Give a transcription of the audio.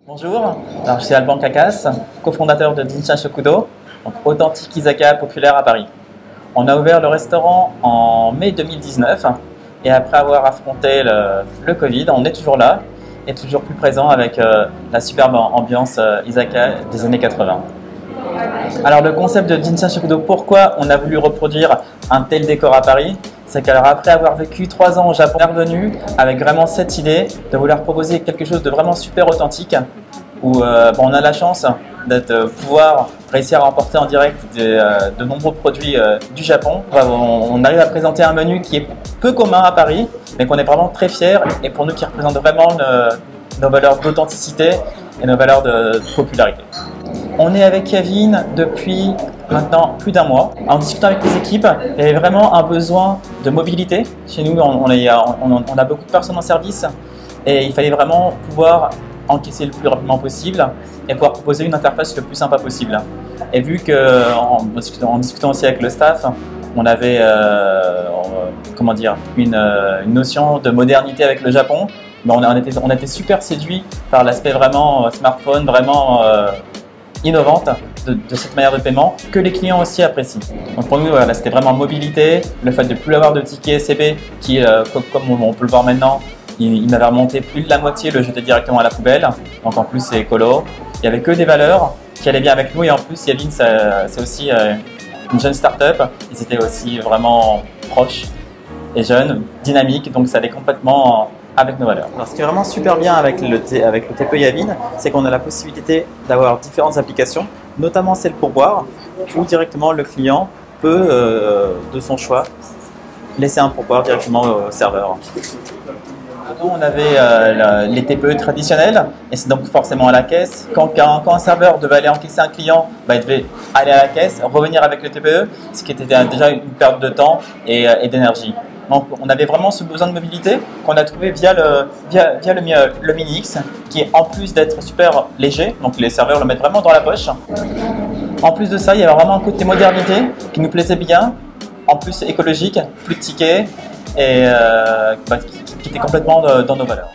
Bonjour, alors, je suis Alban Kakas, cofondateur de Jinsha Shokudo, donc authentique izakaya populaire à Paris. On a ouvert le restaurant en mai 2019 et après avoir affronté le Covid, on est toujours là et toujours plus présent avec la superbe ambiance izakaya des années 80. Alors le concept de Jinsha Shokudo, pourquoi on a voulu reproduire un tel décor à Paris? C'est qu'après avoir vécu 3 ans au Japon, on est revenu avec vraiment cette idée de vouloir proposer quelque chose de vraiment super authentique où on a la chance de pouvoir réussir à emporter en direct de nombreux produits du Japon. On arrive à présenter un menu qui est peu commun à Paris, mais qu'on est vraiment très fiers et pour nous qui représente vraiment nos valeurs d'authenticité et nos valeurs de popularité. On est avec Kevin depuis maintenant plus d'1 mois. En discutant avec les équipes, il y avait vraiment un besoin de mobilité. Chez nous, on a beaucoup de personnes en service et il fallait vraiment pouvoir encaisser le plus rapidement possible et pouvoir proposer une interface le plus sympa possible. Et vu qu'en discutant aussi avec le staff, on avait une notion de modernité avec le Japon, mais on était super séduits par l'aspect vraiment smartphone, vraiment innovante de cette manière de paiement que les clients aussi apprécient. Donc pour nous, voilà, c'était vraiment mobilité, le fait de ne plus avoir de ticket SCB qui, comme on peut le voir maintenant, il m'avait remonté plus de la moitié, le jeter directement à la poubelle. Donc en plus c'est écolo. Il n'y avait que des valeurs qui allaient bien avec nous et en plus Yavin c'est aussi une jeune start-up. Ils étaient aussi vraiment proches et jeunes, dynamiques, donc ça allait complètement avec nos valeurs. Alors, ce qui est vraiment super bien avec le TPE Yavin, c'est qu'on a la possibilité d'avoir différentes applications, notamment celle pour boire, où directement le client peut, de son choix, laisser un pourboire directement au serveur. Nous, on avait les TPE traditionnels, et c'est donc forcément à la caisse. Quand un serveur devait aller encaisser un client, il devait aller à la caisse, revenir avec le TPE, ce qui était déjà une perte de temps et d'énergie. Donc on avait vraiment ce besoin de mobilité qu'on a trouvé via le Mini X, qui est en plus d'être super léger, donc les serveurs le mettent vraiment dans la poche. En plus de ça, il y avait vraiment un côté modernité qui nous plaisait bien, en plus écologique, plus de tickets et qui était complètement dans nos valeurs.